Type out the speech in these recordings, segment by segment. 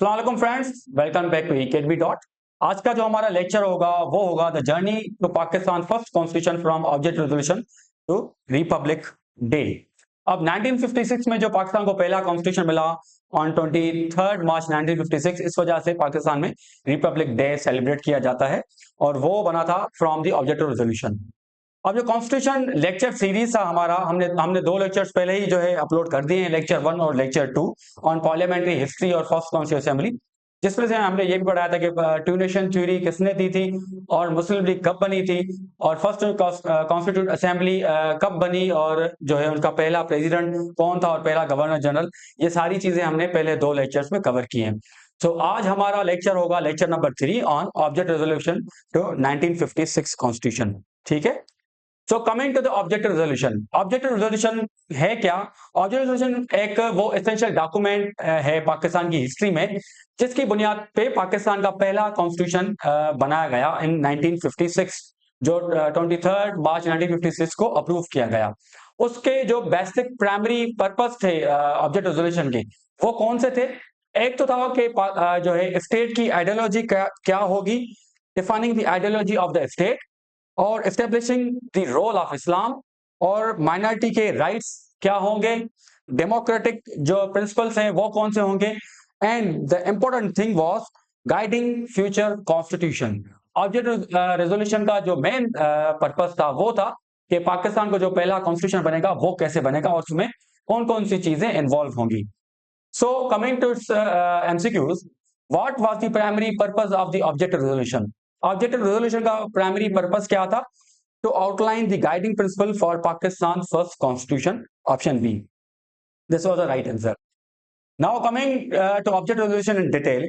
अस्सलाम वालेकुम friends, welcome back to academy dot. आज का जो हमारा लेक्चर होगा वो होगा the journey to Pakistan first constitution from object resolution to republic day. अब 1956 में जो पाकिस्तान को पहला कॉन्स्टिट्यूशन मिला ऑन 23 मार्च 1956, इस वजह से पाकिस्तान में रिपब्लिक डे सेलिब्रेट किया जाता है और वो बना था फ्रॉम द ऑब्जेक्ट रेजोल्यूशन। अब जो कॉन्स्टिट्यूशन लेक्चर सीरीज था हमारा, हमने हमने दो लेक्चर्स पहले ही जो है अपलोड कर दिए हैं, लेक्चर 1 और लेक्चर 2 ऑन पार्लियामेंट्री हिस्ट्री और फर्स्ट कॉन्स्टिट्यूशन असेंबली, जिसमें से हमने ये भी पढ़ाया था कि टू नेशन थ्योरी किसने दी थी और मुस्लिम लीग कब बनी थी और फर्स्ट कॉन्स्टिट्यूट असेंबली कब बनी और जो है उनका पहला प्रेसिडेंट कौन था और पहला गवर्नर जनरल। ये सारी चीजें हमने पहले दो लेक्चर्स में कवर की हैं। तो आज हमारा लेक्चर होगा lecture number 3 on object resolution to 1956 constitution. ठीक है। So coming to the object resolution, object resolution है क्या? ऑब्जेक्ट रेजोल्यूशन एक वो एसेंशियल डॉक्यूमेंट है पाकिस्तान की हिस्ट्री में, जिसकी बुनियाद पे पाकिस्तान का पहला कॉन्स्टिट्यूशन बनाया गया इन 1956, जो 23 मार्च 1956 को अप्रूव किया गया। उसके जो बेसिक प्राइमरी पर्पस थे ऑब्जेक्ट रेजोल्यूशन के, वो कौन से थे? एक तो था कि जो है स्टेट की आइडियोलॉजी क्या होगी, defining the ideology of the state, और establishing the role of Islam, और माइनॉरिटी के राइट्स क्या होंगे, डेमोक्रेटिक जो प्रिंसिपल्स हैं वो कौन से होंगे, and the important thing was guiding future constitution. Object resolution का जो मेन पर्पस था वो था कि पाकिस्तान को जो पहला कॉन्स्टिट्यूशन बनेगा वो कैसे बनेगा और उसमें कौन कौन सी चीजें इन्वॉल्व होंगी। So coming to its MCQs, what was the primary purpose of the object resolution? Object resolution का primary purpose क्या था? To outline the guiding principle for Pakistan's first constitution. Option B. This was the right answer. Now coming to object resolution in detail.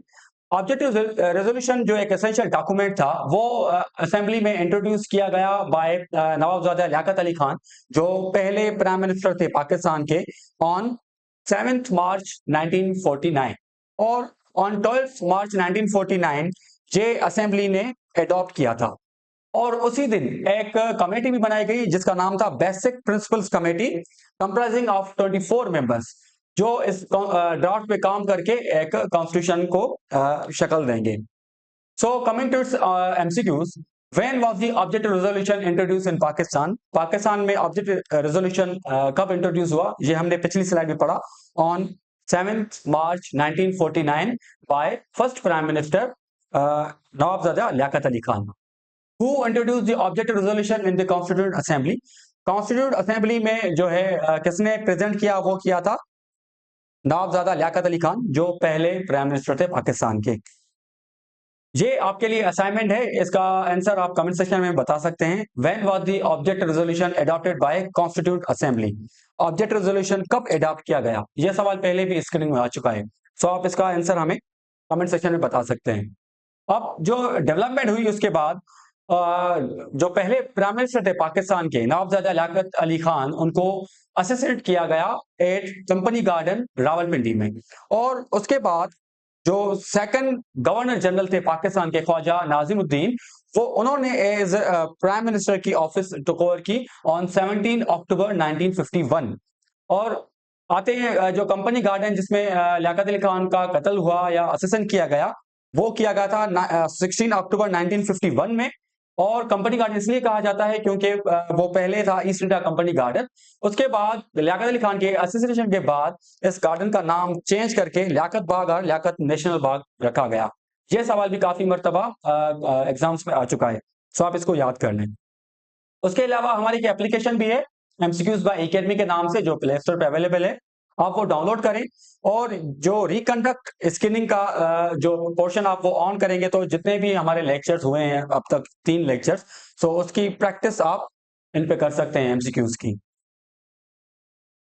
Object resolution जो एक essential document था वो assembly में introduce किया गया bye Nawabzada Liaquat Ali Khan, जो पहले प्राइम मिनिस्टर थे पाकिस्तान के, ऑन 7 मार्च 1949, और ऑन 12 मार्च 1949 ये असेंबली ने अडॉप्ट किया था। और उसी दिन एक कमेटी भी बनाई गई जिसका नाम था basic principles committee, comprising of 24 members, जो इस ड्राफ्ट पे काम करके एक कॉन्स्टिट्यूशन को शक्ल देंगे। So coming to its MCQs, when was the object resolution introduce in Pakistan? Pakistan में ऑब्जेक्ट रेजोल्यूशन कब इंट्रोड्यूस हुआ, ये हमने पिछली स्लाइड में पढ़ा, on 7 March 1949 by first prime minister Nawabzada Liaquat Ali Khan. Who introduced the object resolution in the Constituent Assembly? Constituent Assembly में जो है किसने प्रेजेंट किया, वो किया था नवाबजादा लियाकत अली खान, जो पहले प्राइम मिनिस्टर थे पाकिस्तान के। ये आपके लिए असाइनमेंट है, इसका आंसर आप कमेंट सेक्शन में बता सकते हैं। When was the object resolution adopted by Constituent Assembly? Object resolution कब अडॉप्ट किया गया? यह सवाल पहले भी स्क्रीन में आ चुका है, सो आप इसका आंसर हमें कमेंट सेक्शन में बता सकते हैं। अब जो डेवलपमेंट हुई उसके बाद जो पहले प्राइम मिनिस्टर थे पाकिस्तान के नवाबजादा लियाकत अली खान, उनको असिस्टेंट किया गया एट कंपनी गार्डन रावलपिंडी में, और उसके बाद जो सेकंड गवर्नर जनरल थे पाकिस्तान के ख्वाजा नाजिमुद्दीन, वो उन्होंने एज प्राइम मिनिस्टर की ऑफिस टुक ओवर की ऑन 17 अक्टूबर 1951। और आते हैं जो कंपनी गार्डन जिसमें लियाकत अली खान का कत्ल हुआ या असिस्टेंट किया गया, वो किया गया था 16 अक्टूबर 1951 में। और कंपनी गार्डन इसलिए कहा जाता है क्योंकि वो पहले था ईस्ट इंडिया कंपनी गार्डन। उसके बाद लियाकत अली खान के असिस्टेशन के बाद इस गार्डन का नाम चेंज करके लियाकत बाग और लियाकत नेशनल बाग रखा गया। ये सवाल भी काफी मर्तबा एग्जाम्स में आ चुका है, सो आप इसको याद कर लें। उसके अलावा हमारी एक एप्लीकेशन भी है एमसीक्यूज बाय एकेडमी के नाम से, जो प्ले स्टोर पे अवेलेबल है, आप वो डाउनलोड करें। और जो रिकंडक्ट स्क्रीनिंग का जो पोर्शन आप वो ऑन करेंगे तो जितने भी हमारे लेक्चर्स हुए हैं अब तक 3 लेक्चर्स, सो उसकी प्रैक्टिस आप इन पे कर सकते हैं एमसीक्यूज की।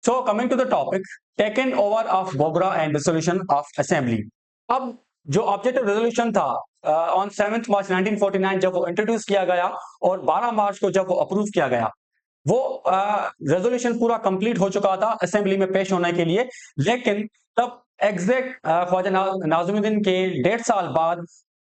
So coming to the topic, taken over of Bogra and dissolution of assembly. अब जो ऑब्जेक्ट रेजोल्यूशन था ऑन 7 मार्च 1949 जब वो इंट्रोड्यूस किया गया और 12 मार्च को जब वो अप्रूव किया गया, वो रेजोल्यूशन पूरा कंप्लीट हो चुका था असेंबली में पेश होने के लिए। लेकिन तब एग्जैक्ट ख्वाजा नाजिमुद्दीन के 1.5 साल बाद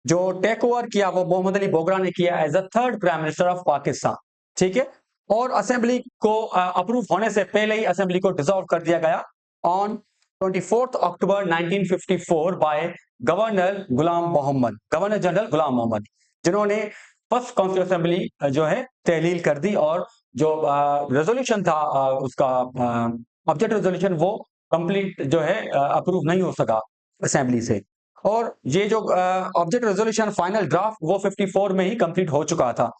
जो टेक ओवर किया वो मोहम्मद अली बोगरा ने किया as a third prime minister of Pakistan. ठीक है। और असेंबली को अप्रूव होने से पहले ही असेंबली को डिसॉल्व कर दिया गया on 24th October 1954 by governor governor general Ghulam Mohammad, जिन्होंने फर्स्ट कॉन्स्टिट्यूंट असेंबली जो है तहलील कर दी, और जो रेजोल्यूशन था उसका ऑब्जेक्ट रेजोल्यूशन वो कंप्लीट जो है अप्रूव नहीं हो सका असेंबली से, और ये जो ऑब्जेक्ट रेजोल्यूशन फाइनल ड्राफ्ट वो 54 में ही कंप्लीट हो चुका था।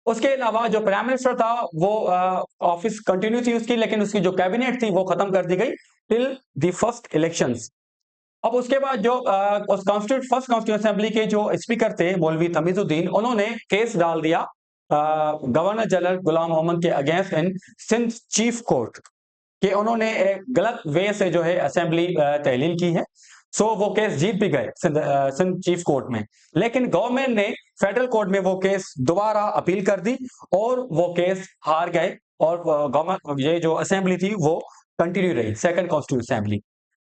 उसके अलावा जो प्राइम मिनिस्टर था वो ऑफिस कंटिन्यू थी उसकी, लेकिन उसकी जो कैबिनेट थी वो खत्म कर दी गई टिल द फर्स्ट इलेक्शंस। अब उसके बाद जो फर्स्ट कॉन्स्टिट्यूंट असेंबली के जो स्पीकर थे मौलवी तमीजुद्दीन, उन्होंने केस डाल दिया गवर्नर जनरल गुलाम मोहम्मद के अगेंस्ट इन सिंध चीफ कोर्ट, कि उन्होंने एक गलत वे से जो है असेंबली तहलील की है। सो वो केस जीत भी गए सिंध चीफ कोर्ट में, लेकिन गवर्नमेंट ने फेडरल कोर्ट में वो केस दोबारा अपील कर दी और वो केस हार गए, और गवर्नमेंट ये जो असेंबली थी वो कंटिन्यू रही, सेकंड कॉन्स्टिट्यूंट असेंबली।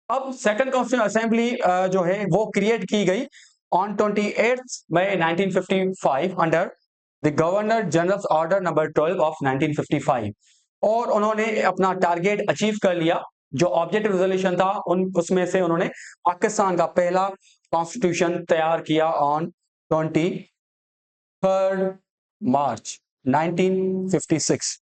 अब सेकंड कॉन्स्टिट्यूंट असेंबली जो है वो क्रिएट की गई on 28 May 1955 under the governor general order number 12 of 1955, और उन्होंने अपना टारगेट अचीव कर लिया। जो ऑब्जेक्टिव रेजोल्यूशन था उसमें से उन्होंने पाकिस्तान का पहला कॉन्स्टिट्यूशन तैयार किया ऑन 23 मार्च 1956,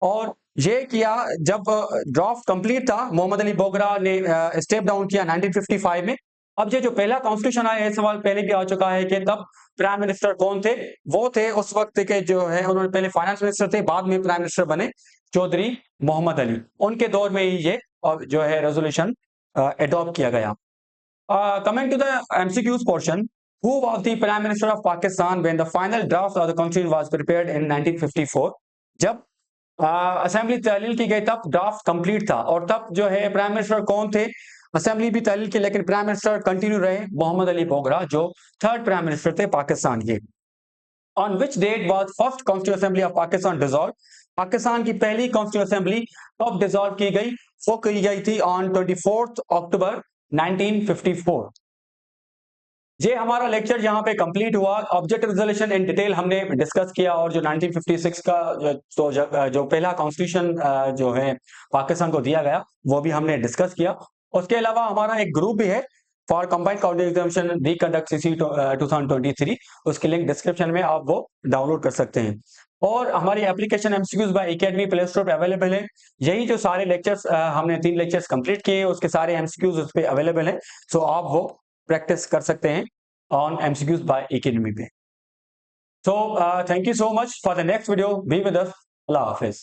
और ये किया जब ड्राफ्ट कंप्लीट था, मोहम्मद अली बोगरा ने स्टेप डाउन किया 1955 में। अब ये जो पहला कॉन्स्टिट्यूशन आया, ये सवाल पहले भी आ चुका है कि तब प्राइम मिनिस्टर कौन थे? वो थे उस वक्त के जो है, उन्होंने पहले फाइनेंस मिनिस्टर थे, बाद में प्राइम मिनिस्टर बने चौधरी मोहम्मद अली। उनके दौर में ही ये जो है रेजोल्यूशन अडॉप्ट किया गया। Coming to the MCQs portion, who was the Prime Minister of Pakistan when the final draft of the Constitution was prepared in 1954? जब असेंबली तहलील की गई तब ड्राफ्ट कंप्लीट था, और तब जो है प्राइम मिनिस्टर कौन थे? असेंबली भी तहलील की, लेकिन प्राइम मिनिस्टर कंटिन्यू रहे मोहम्मद अली बोगरा, जो थर्ड प्राइम मिनिस्टर थे पाकिस्तान के। On which date was first constituent assembly of Pakistan dissolve? Pakistan की पहली कॉन्स्टिट्यूंट असेंबली कब डिसॉल्व की गई? वो की गई थी ऑन 24 अक्टूबर 1954। ये हमारा लेक्चर यहाँ पे कंप्लीट हुआ। ऑब्जेक्ट रेजोल्यूशन इन डिटेल हमने डिस्कस किया, और जो 1956 का जो पहला कॉन्स्टिट्यूशन जो है पाकिस्तान को दिया गया वो भी हमने डिस्कस किया। उसके अलावा हमारा एक ग्रुप भी है for combined council examination reconduct CC 2023, उसकी लिंक डिस्क्रिप्शन में आप वो डाउनलोड कर सकते हैं। और हमारी application MCQs by academy play store पे अवेलेबल है। यही जो सारे लेक्चर्स हमने 3 लेक्चर्स कंप्लीट किए, उसके सारे एमसीक्यूज उस पे अवेलेबल है, सो आप वो प्रैक्टिस कर सकते हैं on MCQs by Academy पे। So thank you so much for the next video. Be with us. Allah Hafiz.